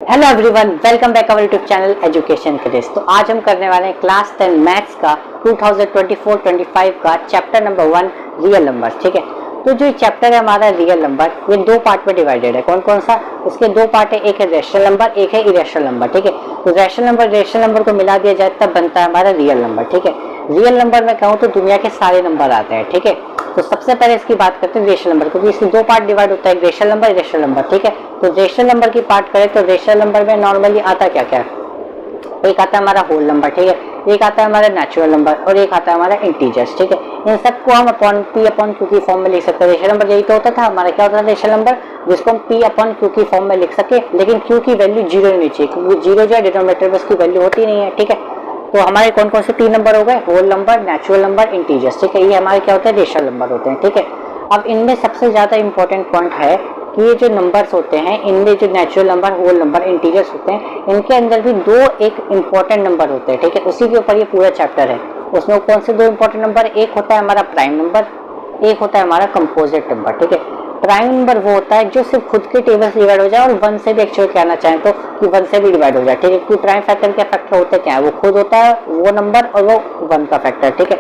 Hello everyone, welcome back our YouTube channel education craze. तो आज हम करने वाले हैं क्लास 10 मैथ्स का 2024-25 का चैप्टर नंबर 1 रियल नंबर। ठीक है, तो जो चैप्टर है हमारा रियल नंबर, ये दो पार्ट में डिवाइडेड है। कौन कौन सा? उसके दो पार्ट है, एक है रैशनल नंबर, एक है इरेशनल नंबर। ठीक है, तो रैशनल नंबर को मिला दिया जाए तब बनता है हमारा रियल नंबर। ठीक है, रियल नंबर में कहूँ तो दुनिया के सारे नंबर आते हैं। ठीक है, तो सबसे पहले इसकी बात करते हैं रेशनल नंबर, क्योंकि इसके दो पार्ट डिवाइड होता है, रेशनल नंबर, इरेशनल नंबर। ठीक है, तो रेशनल नंबर की बात करें तो रेशनल नंबर में नॉर्मली आता क्या क्या? एक आता है हमारा होल नंबर, ठीक है, एक आता है हमारा नेचुरल नंबर और एक आता है हमारा इंटीजर्स। ठीक है, इन सबको हम अपॉन पी अपॉन क्यू की फॉर्म में लिख सकते हैं। रेशनल नंबर यही तो होता था हमारा, क्या होता था रेशनल नंबर, जिसको हम पी अपॉन क्यू की फॉर्म में लिख सके, लेकिन क्यू की वैल्यू जीरो नहीं चाहिए, क्योंकि जीरो जो है डिनोमिनेटर में उसकी वैल्यू होती नहीं है। ठीक है, तो हमारे कौन कौन से तीन नंबर हो गए? Whole number, natural number, integers. ठीक है, ये हमारे क्या होते हैं? रेशनल नंबर होते हैं। ठीक है, अब इनमें सबसे ज्यादा इंपॉर्टेंट पॉइंट है कि ये जो नंबर्स होते हैं, इनमें जो natural number, whole number, integers होते हैं, इनके अंदर भी दो एक इंपॉर्टेंट नंबर होते हैं। ठीक है, उसी के ऊपर ये पूरा चैप्टर है। उसमें कौन से दो इंपॉर्टेंट नंबर? एक होता है हमारा प्राइम नंबर, एक होता है हमारा कंपोजिट नंबर। ठीक है, प्राइम नंबर वो होता है जो सिर्फ खुद के टेबल से डिवाइड हो जाए और वन से भी एक्चुअली कहना चाहें तो कि वन से भी डिवाइड हो जाए। ठीक है, क्योंकि प्राइम फैक्टर के फैक्टर होते क्या है? वो खुद होता है वो नंबर और वो वन का फैक्टर। ठीक है,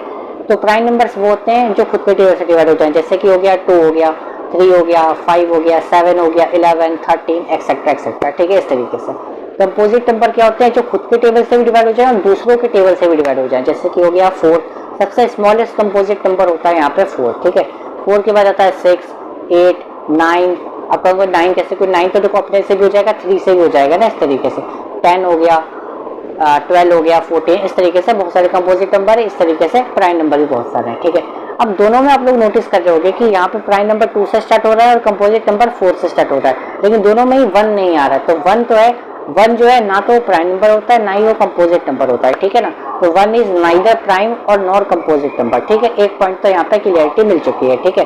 तो प्राइम नंबर्स वो होते हैं जो खुद के टेबल से डिवाइड होते हैं, जैसे कि हो गया 2 हो गया, 3 हो गया, 5 हो गया, 7 हो गया, 11, 13 एक्सेट्रा एक्सेट्रा। ठीक है, इस तरीके से। कंपोजिट नंबर क्या होते हैं? जो खुद के टेबल से भी डिवाइड हो जाए और दूसरों के टेबल से भी डिवाइड हो जाए, जैसे कि हो गया 4। सबसे स्मॉलेस्ट कंपोजिट नंबर होता है यहाँ पे 4। ठीक है, 4 के बाद आता है 6, 8, 9। अब कहोगे 9 कैसे? कोई 9 तो देखो अपने से भी हो जाएगा, 3 से भी हो जाएगा ना, इस तरीके से। 10 हो गया, 12 हो गया, 14, इस तरीके से बहुत सारे कंपोजिट नंबर है। इस तरीके से प्राइम नंबर भी बहुत सारे हैं। ठीक है, अब दोनों में आप लोग नोटिस कर रहे होंगे कि यहाँ पे प्राइम नंबर 2 से स्टार्ट हो रहा है और कंपोजिट नंबर 4 से स्टार्ट हो रहा है, लेकिन दोनों में ही 1 नहीं आ रहा है। तो 1 तो है, 1 जो है ना तो प्राइम नंबर होता है ना ही वो कंपोजिट नंबर होता है। ठीक है ना, तो 1 इज नाइदर प्राइम और नॉर कंपोजिट नंबर। ठीक है, एक पॉइंट तो यहाँ पे क्लियरिटी मिल चुकी है। ठीक है,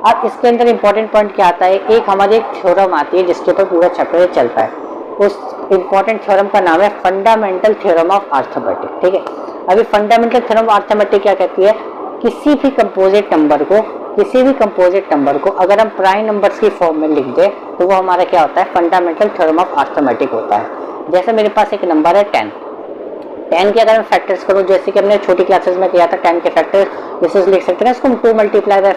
अब इसके अंदर इंपॉर्टेंट पॉइंट क्या आता है? एक हमारी एक थ्योरम आती है जिसके ऊपर पूरा चैप्टर चलता है। उस इंपॉर्टेंट थ्योरम का नाम है फंडामेंटल थ्योरम ऑफ अर्थमेटिक। ठीक है, अभी फंडामेंटल थ्योरम ऑफ अर्थमेटिक क्या कहती है? किसी भी कंपोजिट नंबर को अगर हम प्राइम नंबर्स की फॉर्म में लिख दें तो वो हमारा क्या होता है? फंडामेंटल थ्योरम ऑफ अर्थमेटिक होता है। जैसे मेरे पास एक नंबर है 10 के अगर मैं फैक्टर्स करूँ, जैसे कि हमने छोटी क्लासेस में किया था 10 के फैक्टर्स, जैसे लिख सकते हैं इसको 2 ×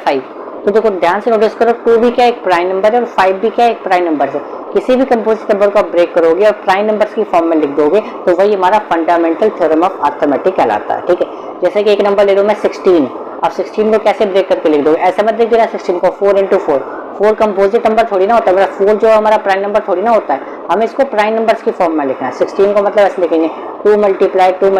5। तो देखो ध्यान से नोटिस करो, 2 भी क्या एक प्राइम नंबर है और 5 भी क्या एक प्राइम नंबर है। किसी भी कंपोजिट नंबर को आप ब्रेक करोगे और प्राइम नंबर्स की फॉर्म में लिख दोगे तो वही हमारा फंडामेंटल थ्योरम ऑफ अर्थमेटिक कहलाता है। ठीक है, जैसे कि एक नंबर ले लो मैं 16। अब 16 को कैसे ब्रेक करके लिख दोगे? ऐसे मत लिख देना 16 को 4 × 4। 4 कंपोजिट नंबर थोड़ी ना होता है, मतलब 4 जो हमारा प्राइम नंबर थोड़ी ना होता है, हमें इसको प्राइम नंबर्स की फॉर्म में लिखना है। 16 को मतलब ऐसे लिखेंगे 2 × 2 × 2 ×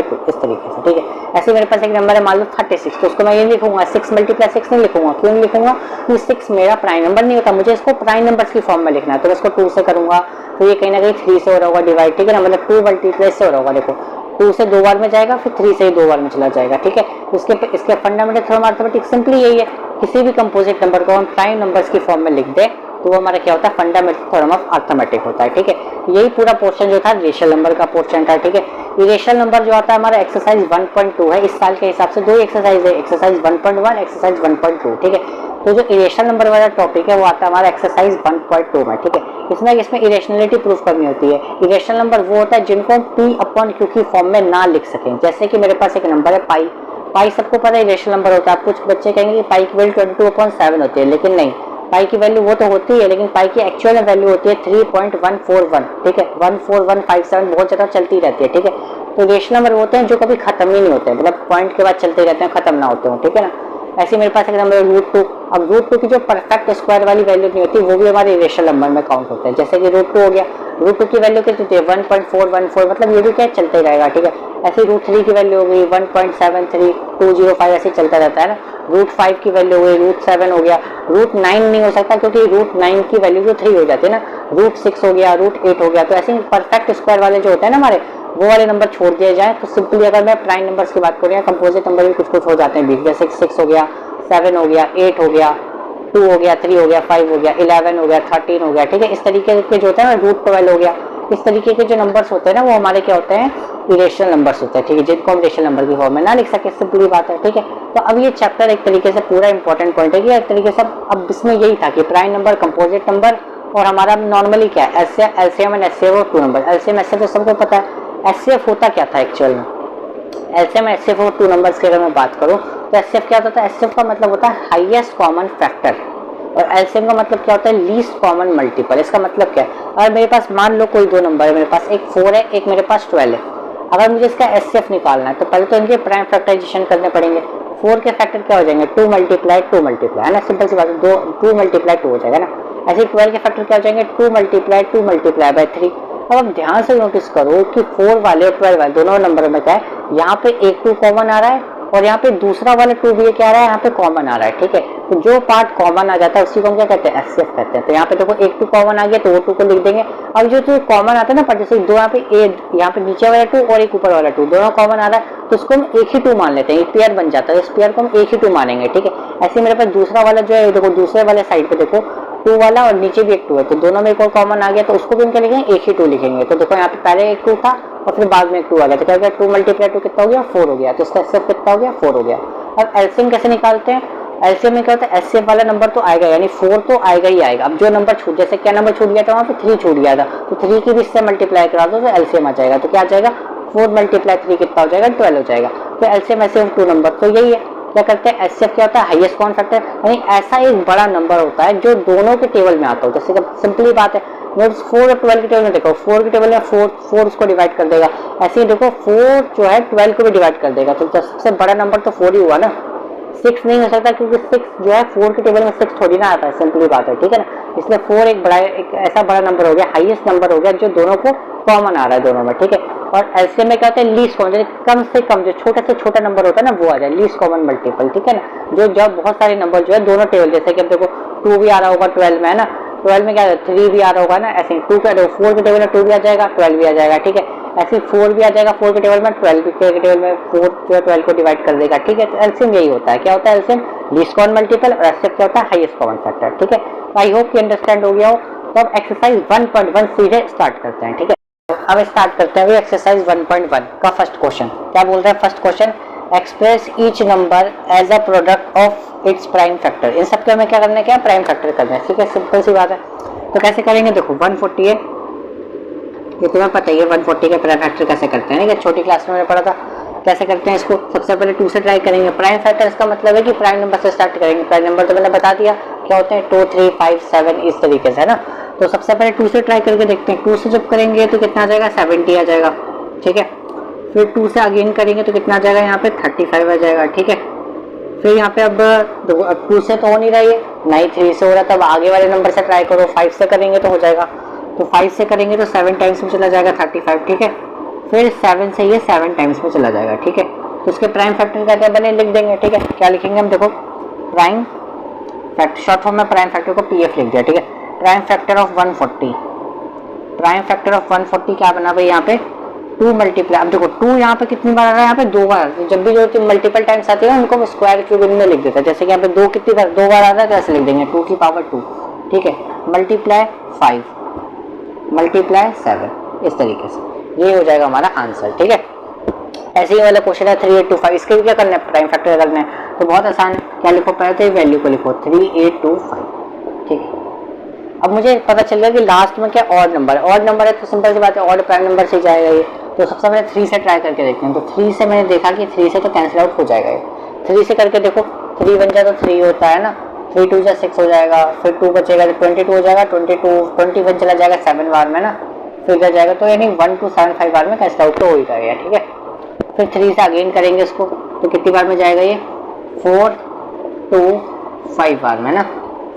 2, इस तरीके से। ठीक है, ऐसे मेरे पास एक नंबर है मान लो 36, तो उसको मैं ये लिखूंगा 6 × 6 नहीं लिखूंगा। क्यों नहीं लिखूंगा? कि 6 मेरा प्राइम नंबर नहीं होता, मुझे इसको प्राइम नंबर्स की फॉर्म में लिखना है। तो मैं इसको 2 से करूंगा तो ये कहीं ना कहीं 3 से हो रहा होगा डिवाइड। ठीक है ना, मतलब 2 × से हो रहा होगा। देखो 2 से 2 बार में जाएगा, फिर 3 से ही 2 बार में चला जाएगा। ठीक है, इसके fundamental theorem of arithmetic simply यही है, किसी भी कंपोजिट नंबर को हम प्राइम नंबर्स की फॉर्म में लिख दे तो वो हमारा क्या होता है? फंडामेंटल थ्योरम ऑफ अर्थमेटिक होता है। ठीक है, यही पूरा पोर्शन जो था रेशनल नंबर का पोर्शन था। ठीक है, इरेशनल नंबर जो आता है हमारा एक्सरसाइज 1.2 है। इस साल के हिसाब से 2 एक्सरसाइज है, एक्सरसाइज 1.1, एक्सरसाइज 1.2। ठीक है, तो जो इरेशनल नंबर वाला टॉपिक है वो आता है हमारा एक्सरसाइज 1.2 में। ठीक है, इसमें इरेशनलिटी प्रूफ करनी होती है। इरेशनल नंबर वो होता है जिनको हम पी अपॉन क्यू की फॉर्म में ना लिख सकें। जैसे कि मेरे पास एक नंबर है पाई सबको पता है इरेशनल नंबर होता है। कुछ बच्चे कहेंगे कि पाई की वैल्यू 22/7 होती है, लेकिन नहीं, पाई की वैल्यू वो तो होती है, लेकिन पाई की एक्चुअल वैल्यू होती है 3.141। ठीक है, 14157 बहुत ज्यादा चलती रहती है। ठीक है, तो रेशनल नंबर होते हैं जो कभी खत्म ही नहीं होते, मतलब पॉइंट के बाद चलते रहते हैं, खत्म ना होते हो। ठीक है ना, ऐसे मेरे पास एक नंबर है √2। अब √2 की जो परफेक्ट स्क्वायर वाली वैल्यू नहीं होती वो भी हमारे रेशनल नंबर में काउंट होते हैं। जैसे कि √2 हो गया, √2 की वैल्यू कितनी होती है? 1.414, मतलब ये भी क्या चलते रहेगा। ठीक है, ऐसे √3 की वैल्यू हो गई 1.73205, ऐसे चलता रहता है ना। √5 की वैल्यू हो गई, √7 हो गया, √9 नहीं हो सकता क्योंकि √9 की वैल्यू जो 3 हो जाती है ना, √6 हो गया, √8 हो गया। तो ऐसे परफेक्ट स्क्वायर वाले जो होते हैं ना हमारे, वो वाले नंबर छोड़ दिए जाए। तो सिंपली अगर मैं प्राइम नंबर्स की बात करूँ या कंपोजिट नंबर भी कुछ कुछ हो जाते हैं बीच, जैसे 6 हो गया, 7 हो गया, 8 हो गया, 2 हो गया, 3 हो गया, 5 हो गया, 11 हो गया, 13 हो गया। ठीक है, इस तरीके के जो होते हैं ना, √12 हो गया, इस तरीके के जो नंबर्स होते हैं ना वो हमारे क्या होते हैं? इरेशनल नंबर्स होते हैं। ठीक है, जिनको हम रेशनल नंबर की फॉर्म में ना लिख सके, सिंपली बात है। ठीक है, तो अब ये चैप्टर एक तरीके से पूरा इंपॉर्टेंट पॉइंट है कि एक तरीके से अब इसमें यही था कि प्राइम नंबर, कंपोजिट नंबर और हमारा नॉर्मली क्या है, एलसीएम एंड एचसीएफ और 2 नंबर। एलसीएम एचसीएफ तो सबको पता है। एचसीएफ होता क्या था एक्चुअल में, एलसीएम एचसीएफ और 2 नंबर्स की अगर मैं बात करूँ तो एचसीएफ क्या होता है, एचसीएफ का मतलब होता है हाईएस्ट कॉमन फैक्टर, और एलसीएम का मतलब क्या होता है, लीस्ट कॉमन मल्टीपल। इसका मतलब क्या है, अगर मेरे पास मान लो कोई 2 नंबर है, मेरे पास एक 4 है, एक मेरे पास 12 है, अगर मुझे इसका एचसीएफ निकालना है तो पहले तो इनके प्राइम फैक्टराइजेशन करने पड़ेंगे। 4 के फैक्टर क्या हो जाएंगे, 2 मल्टीप्लाई 2 मल्टीप्लाई, है ना, सिंपल सी बात है, 2 मल्टीप्लाई 2 हो जाएगा ना। ऐसे 12 के फैक्टर क्या हो जाएंगे, 2 मल्टीप्लाई बाय 3। अब आप ध्यान से नोटिस करो कि 4 वाले और 12 वाले दोनों नंबर में क्या है, यहाँ पे एक 2 कॉमन आ रहा है और यहाँ पे दूसरा वाला 2 भी क्या आ रहा है, यहाँ पे कॉमन आ रहा है, ठीक है। तो जो पार्ट कॉमन आ जाता है उसी को हम क्या कहते हैं, एचसीएफ कहते हैं। तो यहाँ पे देखो एक 2 कॉमन आ गया तो वो 2 को लिख देंगे। अब जो 2 कॉमन आता है ना, पर जैसे 2 यहाँ पे यहाँ पे नीचे वाला 2 और एक ऊपर वाला 2 दोनों कॉमन आ रहा है, तो उसको हम एक ही 2 मान लेते हैं, एक पेयर बन जाता है, इस पेयर को हम एक ही 2 मानेंगे, ठीक है। ऐसे मेरे पास दूसरा वाला जो है, देखो दूसरे वाले साइड पे देखो 2 वाला और नीचे भी एक 2 है, तो दोनों में एक और कॉमन आ गया, तो उसको भी हम क्या लिखेंगे, एक ही 2 लिखेंगे। तो देखो यहाँ पे पहले एक 2 था और फिर बाद में एक 2 आ गया, तो क्या हो गया, 2 मल्टीप्लाई 2 कितना हो गया, 4 हो गया। तो इसका एचसीएफ कितना हो गया, 4 हो गया। अब एलसीएम कैसे निकालते हैं, एलसीएम में क्या होता है, एचसीएफ वाला नंबर तो आएगा, यानी 4 तो आएगा ही आएगा। अब जो नंबर छूट, जैसे क्या नंबर छूट गया था, वहाँ पे 3 छूट गया था, तो 3 की भी इससे मल्टीप्लाई करा दो तो एलसीएम आ जाएगा। तो क्या आ जाएगा, 4 मल्टीप्लाई 3 कितना हो जाएगा, 12 हो जाएगा। तो एलसीएम एचसीएफ 2 नंबर, तो यही है। क्या करते हैं, एचसीएफ क्या होता है, हाईएस्ट कॉमन फैक्टर, यानी ऐसा एक बड़ा नंबर होता है जो दोनों के टेबल में आता हो। जैसे सिंपली बात है, नोट्स 4 और 12 के टेबल में देखो, 4 के टेबल में 4 उसको डिवाइड कर देगा, ऐसे ही देखो 4 जो है 12 को भी डिवाइड कर देगा। तो सबसे बड़ा नंबर तो 4 ही हुआ ना, 6 नहीं हो सकता, क्योंकि 6 जो है 4 के टेबल में 6 थोड़ी ना आता है, सिंपली बात है, ठीक है ना। इसलिए 4 एक ऐसा बड़ा नंबर हो गया, हाईएस्ट नंबर हो गया जो दोनों को कॉमन आ रहा है दोनों में, ठीक है। और एलसीएम में क्या होता है, लीस्ट कॉमन, कम से कम जो छोटा से छोटा नंबर होता है ना वो आ जाए, लीस्ट कॉमन मल्टीपल, ठीक है ना। जो जब बहुत सारे नंबर जो है दोनों टेबल, जैसे कि अब देखो 2 भी आ रहा होगा 12 में, है ना, 12 में क्या है, 3 भी आ रहा होगा ना, ऐसे 2 का 4 के टेबल में 2 भी आ जाएगा, 12 भी आ जाएगा, ठीक है। ऐसे 4 भी आ जाएगा 4 के टेबल में, 12 के टेबल में 4 जो है 12 को डिवाइड कर देगा, ठीक है। तो एलसीएम यही होता है, क्या होता है एलसीएम, लीस्ट कॉमन मल्टीपल, और एचसीएफ क्या होता है, हाईएस्ट कॉमन फैक्टर, ठीक है। आई होप कि अंडरस्टैंड हो गया हो। तो अब एक्सरसाइज 1.1 सीधे स्टार्ट करते हैं, ठीक है। अब स्टार्ट करते हैं एक्सरसाइज 1.1 का फर्स्ट क्वेश्चन। क्या बोल रहे हैं first question, express each number as a product of its prime factor. इन सब के हमें क्या करना है, क्या प्राइम फैक्टर करना है, ठीक है, सिंपल सी बात है। तो कैसे करेंगे, देखो 140 है, ये तुम्हें पता ही है 140 के प्राइम फैक्टर कैसे करते हैं, क्या छोटी क्लास में मैंने पढ़ा था। कैसे करते हैं इसको, सबसे पहले 2 से ट्राई करेंगे। प्राइम फैक्टर इसका मतलब है कि प्राइम नंबर से स्टार्ट करेंगे। प्राइम नंबर तो मैंने बता दिया क्या होते हैं, 2 3 5 7 इस तरीके से, है ना। तो सबसे पहले 2 से ट्राई करके देखते हैं। 2 से जब करेंगे तो कितना आ जाएगा, 70 आ जाएगा, ठीक है। फिर 2 से अगेन करेंगे तो कितना आ जाएगा, यहाँ पे 35 आ जाएगा, ठीक है। फिर यहाँ पे अब 2 से तो हो नहीं रहा है, नहीं 3 से हो रहा, तब आगे वाले नंबर से ट्राई करो। 5 से करेंगे तो हो जाएगा, तो 5 से करेंगे तो 7 टाइम्स में चला जाएगा 35, ठीक है। फिर 7 से ये 7 टाइम्स में चला जाएगा, ठीक है। तो उसके प्राइम फैक्टर क्या क्या बने लिख देंगे, ठीक है। क्या लिखेंगे हम, देखो प्राइम फैक्टर, शॉर्ट फॉर्म में प्राइम फैक्टर को पीएफ लिख दिया, ठीक है। Prime factor of 140, prime factor of 140 क्या बना भाई, यहाँ पे 2 मल्टीप्लाई, अब देखो 2 यहाँ पे कितनी बार आ रहा है, यहाँ पे 2 बार। तो जब भी जो मल्टीपल टाइम्स आती है उनको हम स्क्वायर क्यूब में लिख देते हैं। जैसे कि यहाँ पे 2 कितनी बार, 2 बार आ रहा है, तो ऐसे लिख देंगे 2 की पावर 2, ठीक है। मल्टीप्लाई 5 मल्टीप्लाई 7, इस तरीके से ये हो जाएगा हमारा आंसर, ठीक है। ऐसे ही वाला क्वेश्चन है 3825, इसके भी क्या करना है, प्राइम फैक्टर करना है। तो बहुत आसान है, क्या लिखो, पहले तो वैल्यू को लिखो 3825, ठीक है। अब मुझे पता चल गया कि लास्ट में क्या ऑड नंबर है, ऑड नंबर है तो सिंपल सी बात है, ऑड प्राइम नंबर से जाएगा ये। तो सबसे पहले 3 से ट्राई करके देखते हैं। तो 3 से मैंने देखा कि 3 से तो कैंसिल आउट हो जाएगा ये। 3 से करके देखो, 3 बन जाए तो 3 होता है ना, 3 2 जा 6 हो जाएगा, फिर 2 बचेगा तो 22 हो जाएगा, 21 चला जाएगा 7 बार में ना, फिर इधर जाएगा, तो यानी 1 2 7 5 बार में कैंसिल आउट तो हो ही जाएगा, ठीक है। फिर 3 से अगेन करेंगे इसको, तो कितनी बार में जाएगा ये, 4 2 5 बार में ना,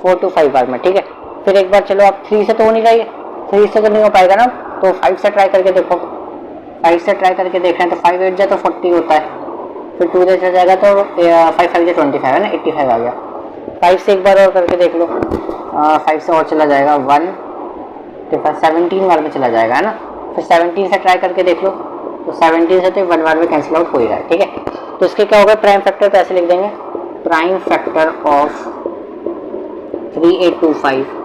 4 2 5 बार में, ठीक है। फिर एक बार चलो, आप 3 से तो हो नहीं रही है, 3 से तो नहीं हो पाएगा ना, तो 5 से ट्राई करके देखो। 5 से ट्राई करके देख रहे हैं तो 5 8 जाए तो 40 होता है, फिर 2 से जाएगा तो 5 5 जाए 25 है ना, 85 आ गया। 5 से एक बार और करके देख लो, 5 से और चला जाएगा 1 तो 17 बार में चला जाएगा, है ना। फिर 17 से ट्राई करके देख लो, तो 17 से तो 1 बार में कैंसिल आउट हो ही रहा है, ठीक है। तो इसके क्या होगा, प्राइम फैक्टर तो ऐसे लिख देंगे, प्राइम फैक्टर ऑफ 3825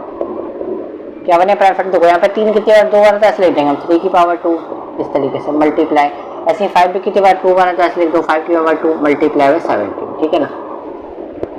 क्या बने प्राइम फैक्टर, देखो यहाँ पे 3 कितनी बार 2 बार तो ऐसे लिख देंगे हम 3 की पावर 2 इस तरीके से मल्टीप्लाई, ऐसे 5 भी कितनी बार 2 बार तो ऐसे लिख दो 5 की पावर 2 मल्टीप्लाई बाय 17, ठीक है ना।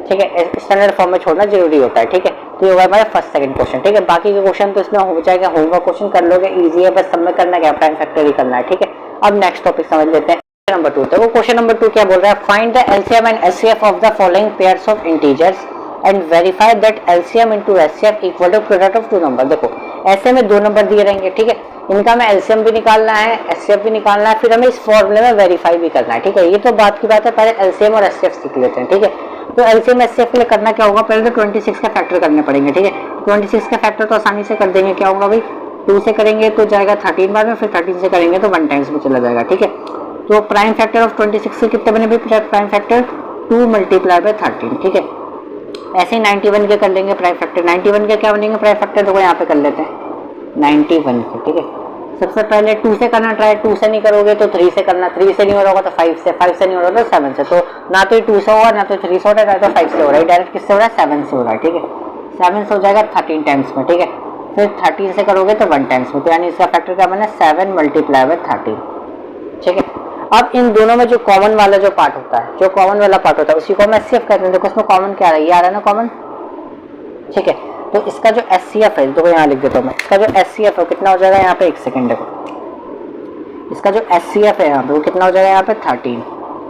ठीक है, स्टैंडर्ड फॉर्म में छोड़ना जरूरी होता है। ठीक है, तो ये होगा हमारा फर्स्ट सेकंड क्वेश्चन। ठीक है, बाकी के क्वेश्चन तो इसमें हो जाएगा, होमवर्क क्वेश्चन कर लोगे, इजी है, बस सब में करना क्या, प्राइम फैक्टर ही करना है। ठीक है, अब नेक्स्ट टॉपिक समझ लेते हैं। नंबर 2, देखो क्वेश्चन नंबर 2 क्या बोल रहा है, find the LCM and HCF of the following pairs of integers and verify that LCM into HCF equal to product of two number. देखो ऐसे में दो नंबर दिए रहेंगे, ठीक है, इनका हमें एलसीएम भी निकालना है, एचसीएफ भी निकालना है, फिर हमें इस फॉर्मूले में वेरीफाई भी करना है। ठीक है, ये तो बात की बात है, पहले एलसीएम और एचसीएफ सीख लेते हैं। ठीक है, तो एलसीएम एचसीएफ के लिए करना क्या होगा, पहले तो 26 का फैक्टर करने पड़ेंगे। ठीक है, 26 का फैक्टर तो आसानी से कर देंगे, क्या होगा भाई 2 से करेंगे तो जाएगा 13 बार में, फिर 13 से करेंगे तो 1 टाइम्स में चला जाएगा। ठीक है, तो प्राइम फैक्टर ऑफ 26 से कितने बने भाई, प्राइम फैक्टर 2 मल्टीप्लाई बाय 13। ठीक है, ऐसे ही 91 के कर लेंगे प्राइम फैक्टर। 91 के क्या बनेंगे प्राइम फैक्टर, देखो यहाँ पे कर लेते हैं 91 के। ठीक है, सबसे पहले 2 से करना ट्राई, 2 से नहीं करोगे तो 3 से करना, 3 से नहीं हो रहा होगा तो 5 से, 5 से नहीं हो रहा तो 7 से, तो ना तो 2 से होगा, ना तो 3 से हो रहा है, ना तो 5 से हो रहा है, डायरेक्ट किससे हो रहा है 7 से हो रहा है। ठीक है, 7 से हो जाएगा 13 टाइम्स में। ठीक है, फिर 13 से करोगे तो 1 टाइम्स में, तो यानी इसका फैक्टर क्या बना 7 मल्टीप्लाई बाय 13। ठीक है, अब इन दोनों में जो कॉमन वाला जो पार्ट होता है, जो कॉमन वाला पार्ट होता है उसी को हम एचसीएफ कहते हैं। देखो उसमें कॉमन क्या आ रहा है, ये आ रहा है ना कॉमन। ठीक है, तो इसका जो एचसीएफ है, देखो यहाँ लिख देता हूँ मैं, इसका जो एचसीएफ है कितना हो जाएगा यहाँ पे, एक सेकंड देखो, इसका जो एचसीएफ है यहाँ पे वो कितना हो जाएगा यहाँ पे 13,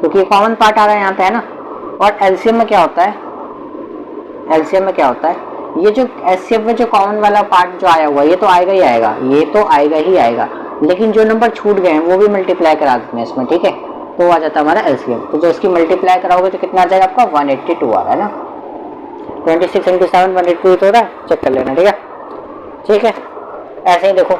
क्योंकि ये कॉमन पार्ट आ रहा है यहाँ पे, है ना। और एलसीएम में क्या होता है, एलसीएम में क्या होता है, ये जो एचसीएफ में जो कॉमन वाला पार्ट जो आया हुआ है ये तो आएगा ही आएगा, ये तो आएगा ही आएगा, लेकिन जो नंबर छूट गए हैं वो भी मल्टीप्लाई करा देते हैं इसमें। ठीक है, तो आ जाता है हमारा एलसीएम। तो जो इसकी मल्टीप्लाई कराओगे तो कितना आ जाएगा आपका 182 आ रहा है ना, 26 × 7 182 तो हो रहा है, चेक कर लेना। ठीक है, ठीक है, ऐसे ही देखो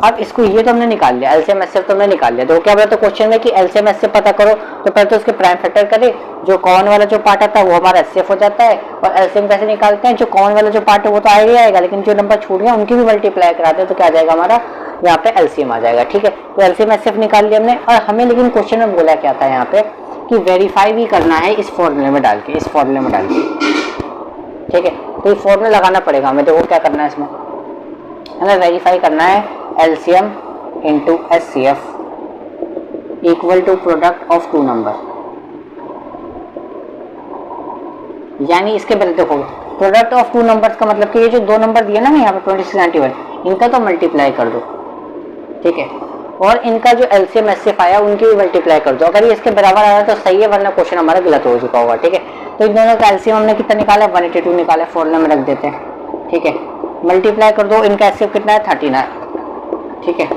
अब इसको, ये तो हमने निकाल लिया, एलसीएम एचसीएफ तो हमने निकाल लिया। तो क्या बोला तो क्वेश्चन में कि एलसीएम एचसीएफ पता करो, तो पहले तो उसके प्राइम फैक्टर करें, जो कॉमन वाला जो पार्ट आता है वो हमारा एचसीएफ हो जाता है, और एलसीएम कैसे निकालते हैं, जो कॉमन वाला जो पार्ट है वो तो आएगा ही आएगा, लेकिन जो नंबर छूट गया उनकी भी मल्टीप्लाई कराते हैं, तो क्या आ जाएगा हमारा यहाँ पे एलसीएम आ जाएगा। ठीक है, तो एलसीएम एचसीएफ निकाल लिया हमने, और हमें लेकिन क्वेश्चन में बोला क्या था यहाँ पे कि वेरीफाई भी करना है इस फॉर्मूले में डाल के, इस फॉर्मूले में डाल के। ठीक है, तो ये फॉर्मूला लगाना पड़ेगा हमें। देखो क्या करना है इसमें, हमें वेरीफाई करना है LCM into HCF equal to product of two number, यानी इसके पहले देखो प्रोडक्ट ऑफ टू नंबर्स का मतलब कि ये जो दो नंबर दिए ना मैं यहाँ पे 26 91, इनका तो मल्टीप्लाई कर दो। ठीक है, और इनका जो एलसीएम एचसीएफ आया उनकी भी मल्टीप्लाई कर दो, अगर ये इसके बराबर आया तो सही है, वरना क्वेश्चन हमारा गलत हो चुका होगा। ठीक है, तो इन दोनों का एलसीएम हमने कितना निकाला 182 निकाला, फॉर्मूला में रख देते हैं। ठीक है, मल्टीप्लाई कर दो, इनका एचसीएफ कितना है 13 है। ठीक है,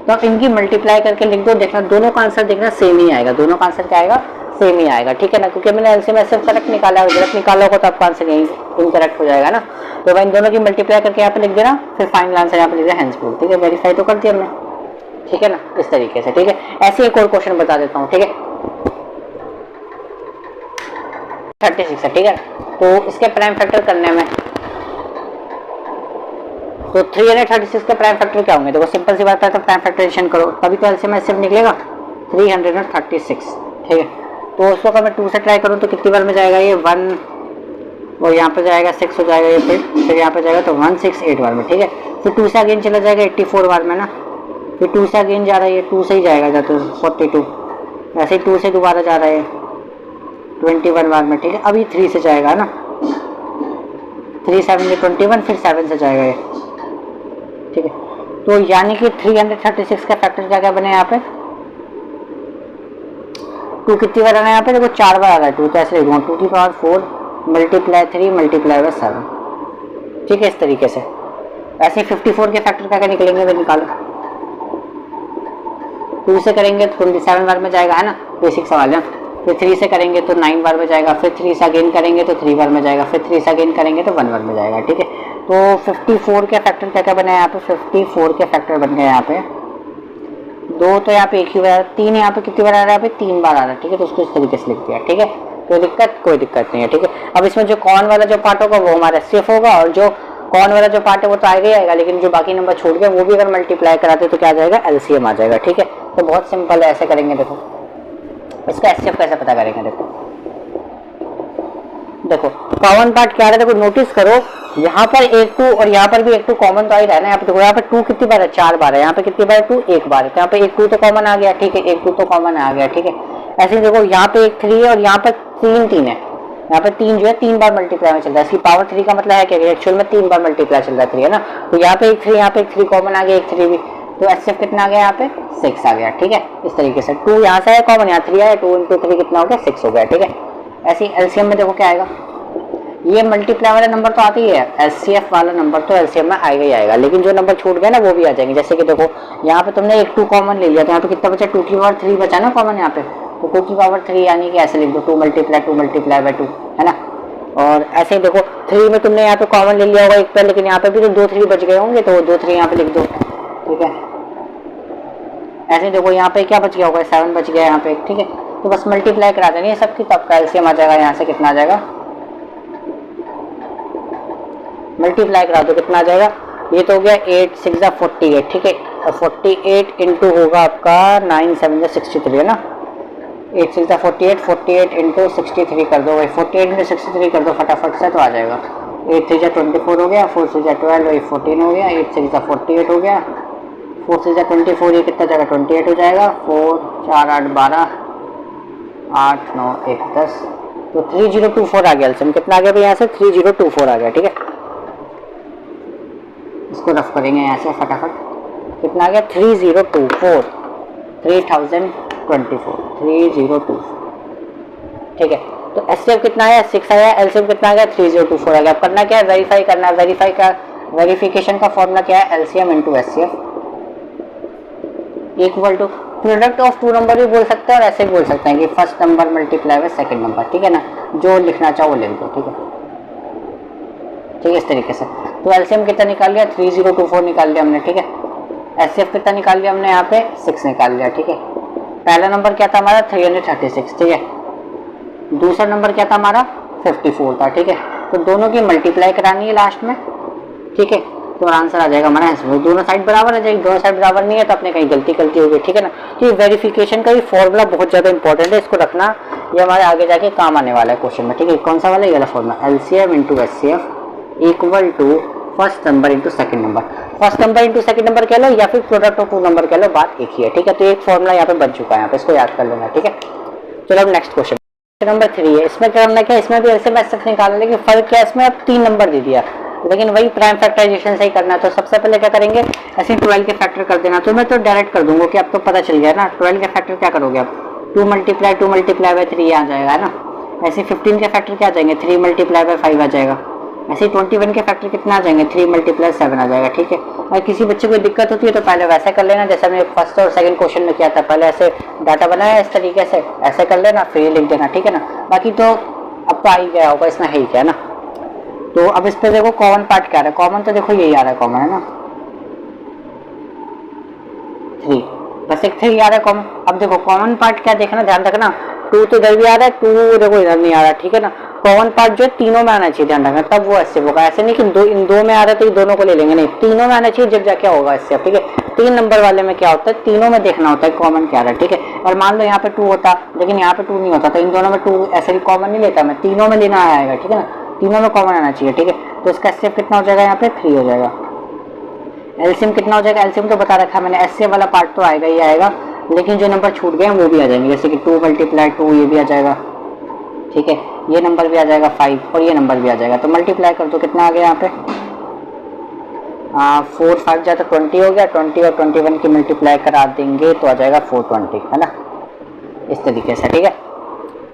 तो इनकी मल्टीप्लाई करके लिख दो, देखना दोनों का आंसर देखना सेम ही आएगा, दोनों का आंसर क्या आएगा सेम ही आएगा। ठीक है ना, क्योंकि मैंने एलसीएम एचसीएफ करेक्ट निकाला है, गलत निकाला होगा तो आपका आंसर यही इनकरेक्ट हो जाएगा ना। तो भाई इन दोनों की मल्टीप्लाई करके यहाँ पे लिख देना, फिर फाइनल आंसर यहाँ पे लिख देना हेंस प्रूव्ड। ठीक है, वेरीफाई तो कर दिया हमने। ठीक है ना, इस तरीके से। ठीक है, ऐसे एक और क्वेश्चन बता देता हूँ। ठीक है, 36 है। ठीक है, तो इसके प्राइम फैक्टर करने में तो 336 के प्राइम फैक्टर क्या होंगे, देखो सिंपल सी बात है, तो प्राइम फैक्टराइजेशन करो तभी तो एलसीएम एचसीएफ निकलेगा 336। ठीक है, तो उसको अगर मैं 2 से ट्राई करूँ तो कितनी बार में जाएगा ये 1, और यहाँ पे जाएगा 6 हो जाएगा ये, फिर यहाँ पे जाएगा तो 168 बार में। ठीक है, फिर 2 से अगेन चला जाएगा 84 बार में ना, फिर 2 से अगेन जा रहा है ये, 2 से ही जाएगा जाते 42, ऐसे ही 2 से दोबारा जा रहा है 21 बार में। ठीक है, अभी 3 से जाएगा ना, 3 7 21, फिर 7 से जाएगा ये। ठीक है, तो यानी कि 336 का फैक्टर क्या क्या बने यहाँ पे, 2 कितनी बार आना है यहाँ पे, देखो 4 बार आ रहा है 2, तो ऐसे लिखूंगा 2 की पावर 4 मल्टीप्लाई 3 मल्टीप्लाई बाय 7। ठीक है, इस तरीके से। ऐसे 54 के फैक्टर क्या क्या निकलेंगे वे निकालो, 2 से करेंगे तो 27 बार में जाएगा, है ना, बेसिक सवाल है। फिर 3 से करेंगे तो 9 बार में जाएगा, फिर 3 से अगेन करेंगे तो 3 बार में जाएगा, फिर 3 से अगेन करेंगे तो 1 बार में जाएगा। ठीक है, तो 54 के फैक्टर क्या क्या बने यहाँ पे, 54 के फैक्टर बन गए यहाँ पे 2, तो यहाँ पे एक ही बार, 3 यहाँ पे कितनी बार आ रहा है, यहाँ पे 3 बार आ रहा है। ठीक है, तो उसको इस तरीके से लिख दिया। ठीक है, कोई दिक्कत नहीं है। ठीक है, अब इसमें जो कॉन वाला जो पार्ट होगा वो हमारा एचसीएफ होगा, और जो कॉन वाला जो पार्ट है वो तो आएगा ही आएगा, लेकिन जो बाकी नंबर छूट गए वो भी अगर मल्टीप्लाई कराते तो क्या आ जाएगा एलसीएम आ जाएगा। ठीक है, तो बहुत सिंपल है, ऐसे करेंगे। देखो इसका एचसीएफ कैसे पता करेंगे, देखो कॉमन पार्ट क्या है, देखो नोटिस करो यहाँ पर 1 2 और यहाँ पर भी 1 2 कॉमन तो आ ही रहा है ना। यहाँ पे देखो, यहाँ पे 2 कितनी बार है 4 बार है, यहाँ पे कितनी बार है 2 1 बार है, तो यहाँ पे 1 2 तो कॉमन आ गया। ठीक है, 1 2 तो कॉमन आ गया। ठीक है, ऐसे ही देखो यहाँ पे 1 3 है और यहाँ पे 3 3 है, यहाँ पे 3 जो है 3 बार मल्टीप्लाई में चल रहा है, इसकी पावर 3 का मतलब है कि एक्चुअल में 3 बार मल्टीप्लाई चल रहा है 3 है ना। तो यहाँ पे एक 3, यहाँ पे एक 3 कॉमन आ गया, एक 3 भी, तो एचसीएफ कितना आ गया यहाँ पे 6 आ गया। ठीक है, इस तरीके से 2 यहाँ से है कॉमन, यहाँ 3 आया, 2 × 3 कितना हो गया 6 हो गया। ठीक है, ऐसे ही एलसीएम में देखो क्या आएगा, ये मल्टीप्लाई वाला नंबर तो आती है, एचसीएफ वाला नंबर तो एलसीएम में आएगा ही आएगा, लेकिन जो नंबर छूट गए ना वो भी आ जाएंगे। जैसे कि देखो यहाँ पे तुमने एक 2 कॉमन ले लिया, तो यहाँ पे कितना बचा 2 की पावर 3 बचा ना कॉमन यहाँ पे, तो 2 की पावर 3 यानी कि ऐसे लिख दो 2 मल्टीप्लाई बाय 2 है ना। और ऐसे ही देखो 3 में तुमने यहाँ पे कॉमन ले लिया होगा एक पे, लेकिन यहाँ पे भी तो 2 3 बच गए होंगे, तो 2 3 यहाँ पे लिख दो। ठीक है, ऐसे ही देखो यहाँ पे क्या बच गया होगा 7 बच गया यहाँ पे। ठीक है, तो बस मल्टीप्लाई करा देंगे सबकी, तो आपका एलसीएम आ जाएगा यहाँ से कितना आ जाएगा, मल्टीप्लाई करा दो कितना आ जाएगा, ये तो हो गया 8 6 48। ठीक है, 48 इंटू होगा आपका 9 7 63 है ना, 8 6 48, 48 इंटू 63 कर दो भाई, 48 इंटू 63 कर दो फटाफट से, तो आ जाएगा 8 3 24 हो गया, 4 6 12 वही 14 हो गया, 8 6 48 हो गया, 4 6 24, ये कितना जाएगा 28 हो जाएगा, 4 4 8 12 8 9 1 10, तो 3024 आ गया एलसीएम। कितना आ गया भाई यहाँ से 3024 आ गया। ठीक है, इसको रफ करेंगे यहाँ से फटाफट, कितना आ गया 3024 3024। ठीक है, तो एचसीएफ कितना आया 6 आया, एलसीएम कितना आ गया 3024 आ गया। अब करना क्या है, वेरीफाई करना है। वेरिफिकेशन का फॉर्मूला क्या है, LCM into HCF equal to product of 2 number भी बोल सकते हैं और ऐसे भी बोल सकते हैं कि first number multiply by second number. ठीक है ना, जो लिखना चाहो वो लिख दो। ठीक है, ठीक है, इस तरीके से। तो एलसीएम कितना निकाल लिया 3024 निकाल लिया हमने। ठीक है, एचसीएफ कितना निकाल लिया हमने यहाँ पे 6 निकाल लिया। ठीक है, पहला नंबर क्या था हमारा 336। ठीक है, दूसरा नंबर क्या था हमारा 54 था। ठीक है, तो दोनों की मल्टीप्लाई करानी है लास्ट में। ठीक है, तो आंसर आ जाएगा हमारा आंसर, दोनों साइड बराबर आ जाएगी। दोनों साइड बराबर नहीं है तो अपने कहीं गलती होगी। ठीक है ना, तो ये वेरिफिकेशन का भी फॉर्मूला बहुत ज़्यादा इंपॉर्टेंट है, इसको रखना, ये हमारे आगे जाके काम आने वाला है क्वेश्चन में। ठीक है, कौन सा वाला, ये वाला formula, LCM into HCF equal to first number into second number. First number into second number कह लो या फिर प्रोडक्ट ऑफ 2 नंबर कह लो, बात एक ही है। ठीक है, तो एक फॉर्मूला यहाँ पे बन चुका है, यहाँ पे इसको याद कर लेना। ठीक है, चलो अब नेक्स्ट क्वेश्चन नंबर 3 है। इसमें क्या करना, क्या इसमें भी एलसीएम एचसीएफ निकालना, लेकिन फर्क क्या है, इसमें अब 3 नंबर दे दिया, लेकिन वही प्राइम फैक्टराइजेशन से ही करना है। तो सबसे पहले क्या करेंगे, ऐसे 12 के फैक्टर कर देना। तो मैं तो डायरेक्ट कर दूंगा कि अब तो पता चल गया ना, 12 के फैक्टर क्या करोगे आप 2 मल्टीप्लाई बाय 3 आ जाएगा है ना। ऐसे 15 के फैक्टर क्या आ जाएंगे 3 मल्टीप्लाई बाय 5 आ जाएगा। ऐसे 21 के फैक्टर कितना आ जाएंगे 3 मल्टीप्लाई 7 आ जाएगा। ठीक है, अगर किसी बच्चे को दिक्कत होती है तो पहले वैसे कर लेना जैसे हमने फर्स्ट और सेकंड क्वेश्चन में किया था, पहले ऐसे डाटा बनाया इस तरीके से, ऐसे कर लेना फिर ये लिख देना। ठीक है ना, बाकी तो अब तो आ ही गया होगा, इसमें है ही क्या ना। तो अब इस पे देखो कॉमन पार्ट क्या आ रहा है, कॉमन तो देखो यही आ रहा है, कॉमन है ना 3, बस एक 3 आ रहा है कॉमन। अब देखो कॉमन पार्ट क्या देखना, ध्यान रखना 2 तो इधर भी आ रहा है, 2 देखो इधर नहीं आ रहा। ठीक है ना, कॉमन पार्ट जो है तीनों में आना चाहिए, ध्यान रखना, तब वो ऐसे होगा। ऐसे नहीं कि इन दो में आ रहा है तो दोनों को ले लेंगे, नहीं, तीनों में आना चाहिए जब जाके होगा इससे। ठीक है, 3 नंबर वाले में क्या होता है, तीनों में देखना होता है कॉमन क्या आ रहा है। ठीक है, और मान लो यहाँ पे 2 होता लेकिन यहाँ पे 2 नहीं होता, तो इन दोनों में 2 ऐसे भी कॉमन नहीं लेता मैं, तीनों में लेना आएगा। ठीक है ना, तीनों में कॉमन आना चाहिए। ठीक है, तो इसका एचसीएफ कितना हो जाएगा यहाँ पे 3 हो जाएगा। एलसीएम कितना हो जाएगा, एलसीएम तो बता रखा है मैंने, एचसीएफ वाला पार्ट तो आएगा ही आएगा, लेकिन जो नंबर छूट गए वो भी आ जाएंगे, जैसे कि 2 मल्टीप्लाई 2 ये भी आ जाएगा। ठीक है, ये नंबर भी आ जाएगा 5 और ये नंबर भी आ जाएगा। तो मल्टीप्लाई कर दो, कितना आ गया यहाँ पे 4 5 जाता 20 हो गया, 20 और 21 की मल्टीप्लाई करा देंगे तो आ जाएगा 420 है ना, इस तरीके से। ठीक है,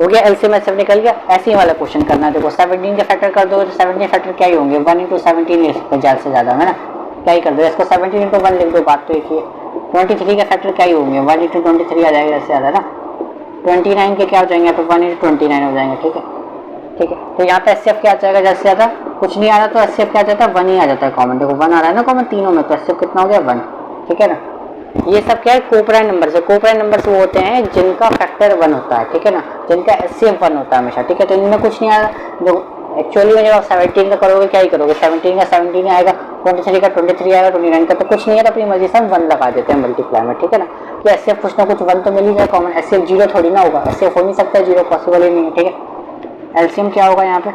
हो गया, एलसीएम एचसीएफ निकल गया। ऐसे ही वाला क्वेश्चन करना है। देखो 17 के फैक्टर कर दो, तो 17 फैक्टर क्या ही होंगे 1 इंटू 17 ले सकते ज़्यादा से ज़्यादा है ना, क्या ही कर दो, इसको 17 इंटू 1 लिख दो, बात तो एक ही है। 23 के फैक्टर क्या ही होंगे 1 इंटू 23 आ जाएगा ज़्यादा से ज़्यादा ना। 29 के क्या हो जाएंगे, तो 1 इंटू 29 हो जाएंगे। ठीक है, ठीक है, तो यहाँ पे एचसीएफ क्या आ जाएगा, ज़्यादा से ज़्यादा कुछ नहीं आ रहा तो एचसीएफ क्या आ जाता है 1 ही आ जाता है कॉमन। देखो 1 आ रहा है ना कॉमन तीनों में, तो एचसीएफ कितना हो गया 1। ठीक है ना, ये सब क्या है कोप्राइन नंबर से। कोप्राइन नंबर से वो होते हैं जिनका फैक्टर 1 होता है। ठीक है ना, जिनका एचसीएफ 1 होता है हमेशा। ठीक है, तो इनमें कुछ नहीं आ रहा। जो एक्चुअली में जब आप 17 का करोगे क्या ही करोगे, 17 का 17 आएगा, 23 का 23 आएगा, 29 का तो कुछ नहीं है, तो अपनी मर्जी से हम 1 लगा देते हैं मल्टीप्लाई में। ठीक है ना, तो एचसीएफ कुछ ना कुछ 1 तो मिल ही जाए कॉमन। एचसीएफ 0 थोड़ी ना होगा, एचसीएफ हो नहीं सकता है 0, पॉसिबल ही नहीं है। ठीक है, एलसीएम क्या होगा यहाँ पे,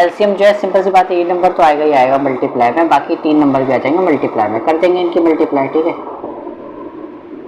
एलसीएम जो है सिंपल सी बात है, ये नंबर तो आएगा ही आएगा मल्टीप्लाई में, बाकी 3 नंबर भी आ जाएंगे मल्टीप्लाई में, कर देंगे इनकी मल्टीप्लाई। ठीक है,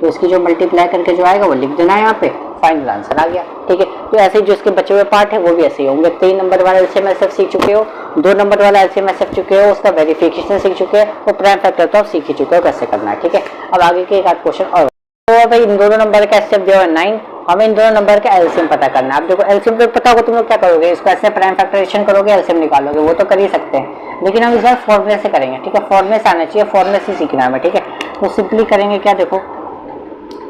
तो इसकी जो मल्टीप्लाई करके जो आएगा वो लिख देना है यहाँ पे, फाइनल आंसर आ गया। ठीक है, तो ऐसे जो इसके बचे हुए पार्ट है वो भी ऐसे ही होंगे। 3 नंबर वाला एलसीएम एसएफ सीख चुके हो, 2 नंबर वाला एलसीएम एसएफ चुके हो, उसका वेरिफिकेशन सीख चुके हो, वो प्राइम फैक्टर तो आप सीख ही चुके हो कैसे करना है। ठीक है, अब आगे के एक आध क्वेश्चन और। तो भाई इन दोनों नंबर का एसएफ दिया हुआ है 9, हमें इन दोनों नंबर का एलसीएम पता करना है। आप देखो एलसीएम तो पता होगा, तुम लोग क्या करोगे, इसको ऐसे प्राइम फैक्टराइजेशन करोगे, एलसीएम निकालोगे, वो तो कर ही सकते हैं, लेकिन हम इस बार फॉर्मूले से करेंगे। ठीक है, फॉर्मूले से आना चाहिए, फॉर्मूले से सीखना है। ठीक है, तो सिंपली करेंगे क्या, देखो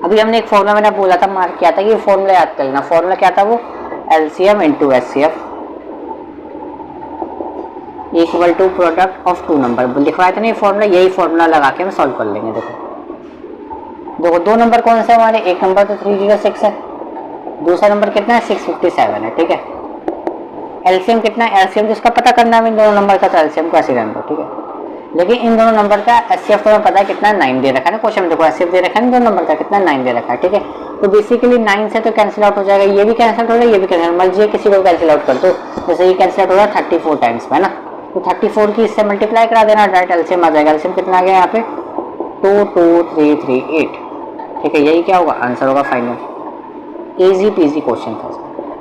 अभी हमने एक फॉर्मूला मैंने बोला था, मार्क किया था कि फॉर्मूला याद कर लेना। फॉर्मूला क्या था वो, LCM into HCF equal to product of 2 number लिखवाया था नहीं फॉर्मूला, यही फॉर्मूला लगा के हम सॉल्व कर लेंगे। देखो 2 नंबर कौन से हमारे, एक नंबर तो 306 है, दूसरा नंबर कितना है 657 है। ठीक है, एलसीएम कितना है, एलसीएम जिसका पता करना है इन दोनों नंबर का, तो एलसीएम को ऐसे रहने दो। ठीक है, लेकिन इन दोनों नंबर का एचसीएफ तो हमें पता है कितना, 9 दे रखा है ना क्वेश्चन में। देखो एचसीएफ दे रखा है इन दोनों नंबर का कितना, 9 दे रखा है। ठीक है, तो बेसिकली 9 से तो कैंसिल आउट हो जाएगा, ये भी कैंसिल हो रहा है, ये भी कैंसिल, मर्जी किसी को कैंसिल आउट कर दो। जैसे ये कैंसिल आउट हो रहा है 34 टाइम्स में ना, तो 34 की इससे मल्टीप्लाई करा देना, डायरेक्ट एलसीएम आ जाएगा। एलसीएम कितना आ गया यहाँ पे 22338। ठीक है, यही क्या होगा आंसर होगा फाइनल। इजी पीजी क्वेश्चन था।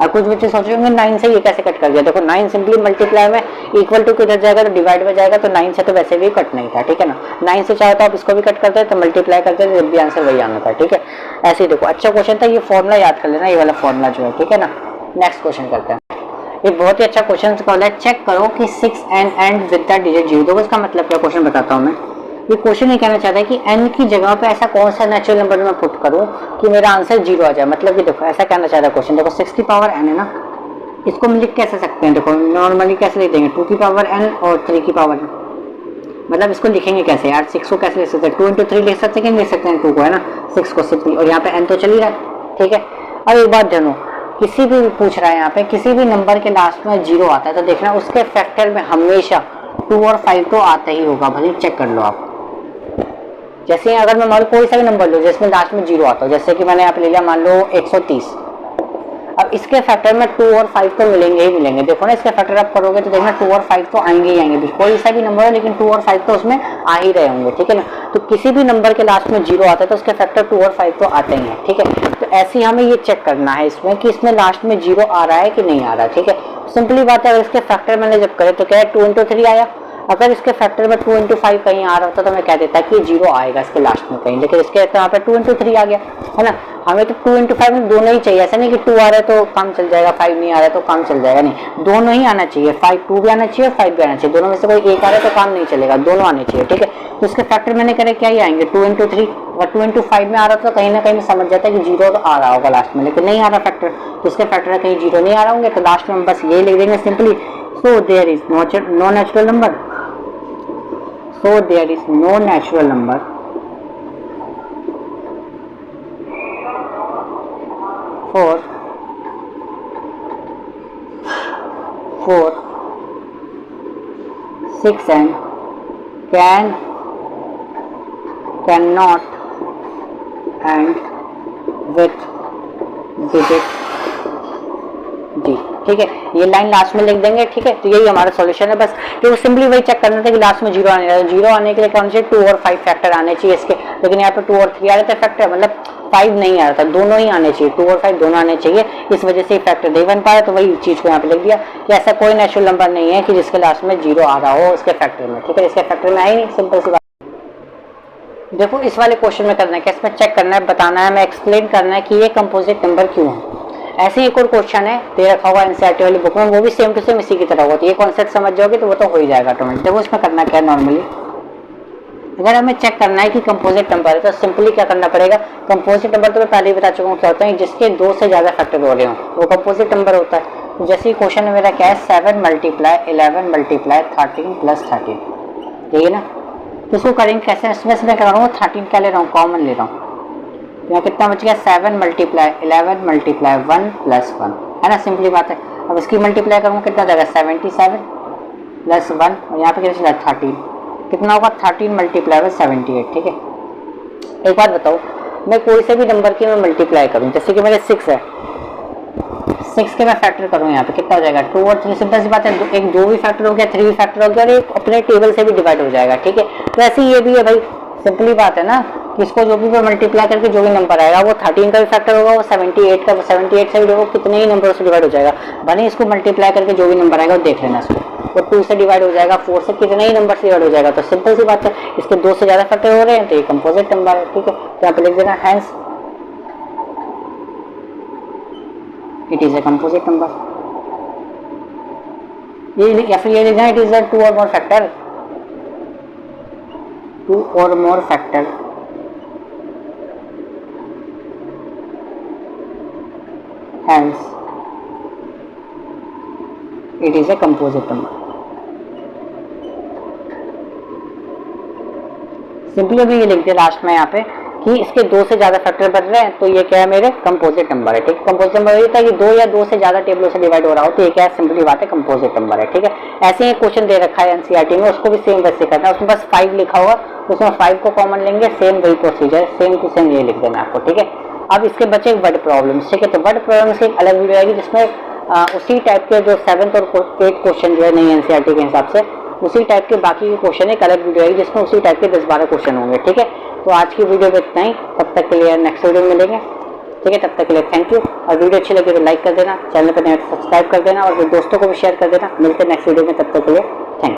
और कुछ बच्चे सोच रहे होंगे 9 से ये कैसे कट कर दिया, देखो 9 सिंपली मल्टीप्लाई में इक्वल टू किधर जाएगा, तो डिवाइड में जाएगा, तो 9 से तो वैसे भी कट नहीं था। ठीक है ना, 9 से चाहे तो आप इसको भी कट करते तो मल्टीप्लाई करते जब भी आंसर वही आना था। ठीक है, ऐसे ही देखो अच्छा क्वेश्चन था, ये फॉर्मूला याद कर लेना, ये वाला फॉर्मूला जो है। ठीक है ना, नेक्स्ट क्वेश्चन करते हैं। एक बहुत ही अच्छा क्वेश्चन है, चेक करो कि 6 एंड विद द डिजिट 0। देखो इसका मतलब क्या, क्वेश्चन बताता हूँ मैं। ये क्वेश्चन ये कहना चाहता है कि n की जगह पे ऐसा कौन सा नेचुरल नंबर मैं पुट करूं कि मेरा आंसर 0 आ जाए। मतलब कि देखो ऐसा कहना चाहता है क्वेश्चन, देखो 6 की पावर n है ना, इसको हम लिख कैसे सकते हैं, देखो नॉर्मली कैसे लिख देंगे, 2 की पावर n और 3 की पावर n। मतलब इसको लिखेंगे कैसे यार, 6 को कैसे लिख सकते हैं, 2 into 3 लिख सकते हैं कि नहीं लिख सकते हैं 2 को, है ना, 6 को सिंपली, और यहाँ पे n तो चल ही रहा है। ठीक है, अब एक बात जानो, किसी भी पूछ रहा है यहाँ पे, किसी भी नंबर के लास्ट में 0 आता है तो देखना उसके फैक्टर में हमेशा 2 और 5 तो आता ही होगा, भले चेक कर लो आप। जैसे अगर मैं मान लो कोई सा भी नंबर लो जिसमें लास्ट में 0 आता हो, जैसे कि मैंने यहाँ पे ले लिया मान लो 130, अब इसके फैक्टर में 2 और 5 तो मिलेंगे ही मिलेंगे। देखो ना इसके फैक्टर आप करोगे तो देखना 2 और 5 तो आएंगे ही आएंगे, कोई सा भी नंबर है लेकिन 2 और 5 तो उसमें आ ही रहे होंगे। ठीक है ना, तो किसी भी नंबर के लास्ट में 0 आता है तो उसके फैक्टर 2 और 5 तो आते ही हैं। ठीक है, तो ऐसे ही हमें ये चेक करना है इसमें कि इसमें लास्ट में 0 आ रहा है कि नहीं आ रहा है। ठीक है, सिंपली बात है, अगर इसके फैक्टर मैंने जब करे तो क्या है 2 into 3 आया, अगर इसके फैक्टर में 2 into 5 कहीं आ रहा होता तो मैं कह देता कि 0 आएगा इसके लास्ट में कहीं, लेकिन इसके यहाँ पे 2 into 3 आ गया, है ना। हमें तो 2 into 5 में दोनों ही चाहिए, ऐसा नहीं कि 2 आ रहा है तो काम चल जाएगा, 5 नहीं आ रहा है तो काम चल जाएगा, नहीं, दोनों ही आना चाहिए। 2 भी आना चाहिए, 5 भी आना चाहिए, दोनों में से कोई एक आ रहा है तो काम नहीं चलेगा, दोनों आने चाहिए। ठीक है, तो इसके फैक्टर मैंने करे क्या ही आएंगे 2 into 3, अगर 2 into 5 में आ रहा था तो कहीं ना कहीं में समझ जाता है कि 0 तो आ रहा होगा लास्ट में, लेकिन नहीं आ रहा फैक्टर, तो इसके फैक्टर कहीं 0 नहीं आ रहा होंगे, तो लास्ट में हम बस ये लिख देंगे simply, so there is no natural number, so there is no natural number for 6 and cannot and with digit d। ठीक है, ये लाइन लास्ट में लिख देंगे। ठीक है, तो यही हमारा सॉल्यूशन है, बस तो सिंपली वही चेक करना था कि लास्ट में 0 आने चाहिए, 0 आने के लिए कौन से 2 और 5 फैक्टर आने चाहिए इसके, लेकिन यहाँ पे 2 और 3 आ रहे थे फैक्टर, मतलब 5 नहीं आ रहा था, दोनों ही आने चाहिए, 2 और 5 दोनों आने चाहिए, इस वजह से फैक्टर नहीं बन पाया। तो वही चीज को यहाँ पे लिख दिया कि ऐसा कोई नेचुरल नंबर नहीं है कि जिसके लास्ट में 0 आ रहा हो उसके फैक्टर में। ठीक है, इसके फैक्टर में आई नहीं, सिंपल सी बात। देखो इस वाले क्वेश्चन में करना है क्या, इसमें चेक करना है, बताना है, मैं एक्सप्लेन करना है कि ये कंपोजिट नंबर क्यों है। ऐसे एक और क्वेश्चन है दे रखा हुआ एनसीईआरटी वाली बुक में, वो भी सेम टू सेम इसी की तरह होती है, ये कॉन्सेप्ट समझ जाओगे तो वो तो हो ही जाएगा ऑटोमेटिक। देखो इसमें करना क्या है, नॉर्मली अगर हमें चेक करना है कि कंपोजिट नंबर है तो सिंपली क्या करना पड़ेगा, कंपोजिट नंबर तो मैं पहले ही बता चुका हूँ क्या होता है, जिसके 2 से ज्यादा फैक्टर हो रहे हो वो कंपोजिट नंबर होता है। तो जैसे क्वेश्चन में मेरा क्या है 7 × 11 × 13 + 13, ठीक है ना, तो इसको करेंगे कैसे, इसमें से मैं कर रहा हूँ 13 क्या ले रहा हूँ, कॉमन ले रहा हूँ, यहाँ कितना बच गया 7 × 11 × 1 + 1, है ना, सिंपली बात है। अब इसकी मल्टीप्लाई करूँगा कितना जाएगा 77 + 1, और यहाँ पे कितना 13, कितना होगा 13 × 78। ठीक है, एक बात बताओ, मैं कोई से भी नंबर की मैं मल्टीप्लाई करूँ, जैसे कि मेरे 6 है, 6 के मैं फैक्टर करूँ यहाँ पे कितना हो जाएगा 2 और 3, सिंपल सी बात है, एक 2 भी फैक्टर हो गया, 3 भी फैक्टर हो गया, और एक अपने टेबल से भी डिवाइड हो जाएगा। ठीक है, तो ऐसे ये भी है भाई, सिंपली बात है ना कि इसको जो भी मल्टीप्लाई करके जो भी नंबर आएगा वो 13 का भी फैक्टर होगा, वो 78 का, 78 से भी वो कितने ही नंबर से डिवाइड हो जाएगा। बने इसको मल्टीप्लाई करके जो भी नंबर आएगा वो देख लेना इसको, वो 2 से डिवाइड हो जाएगा, 4 से कितने ही नंबर से डिवाइड हो जाएगा। तो सिंपल सी बात है, इसके 2 से ज्यादा फैक्टर हो रहे हैं तो ये कंपोजिट नंबर है। ठीक है, तो यहाँ पे लिख देना hence it is a composite number. ये या फिर ये लिखना इट इज अ 2 और मोर फैक्टर, 2 और more factor, hence it is a composite number। Simply अभी ये लिख दिया लास्ट में यहाँ पे कि इसके 2 से ज्यादा फैक्टर बन रहे हैं तो ये क्या है, मेरे कंपोजिट नंबर है। ठीक है, कंपोजिट नंबर ये था कि 2 या 2 से ज्यादा टेबलों से डिवाइड हो रहा हो तो ये क्या है, सिंपली बात है कंपोजिट नंबर है। ठीक है, ऐसे ही क्वेश्चन दे रखा है एनसीईआरटी में, उसको भी सेम वैसे करना है। उसमें बस 5 लिखा होगा, उसमें 5 को कॉमन लेंगे, सेम वही प्रोसीजर, सेम टू सेम ये लिख देना आपको। ठीक है, अब इसके बचे वर्ड प्रॉब्लम्स। ठीक है, तो वर्ड प्रॉब्लम्स की एक अलग वीडियो आएगी जिसमें उसी टाइप के जो 7th और 8th क्वेश्चन जो है नहीं एनसीईआरटी के हिसाब से, उसी टाइप के बाकी के क्वेश्चन एक अलग वीडियो आएगी जिसमें उसी टाइप के 10-12 क्वेश्चन होंगे। ठीक है, तो आज की वीडियो में इतना ही, तब तक के लिए नेक्स्ट वीडियो में मिलेंगे। ठीक है, तब तक के लिए थैंक यू। और वीडियो अच्छी लगी तो लाइक कर देना, चैनल पर नए सब्सक्राइब कर देना और दोस्तों को भी शेयर कर देना। मिलते हैं नेक्स्ट वीडियो में, तब तक के लिए थैंक यू।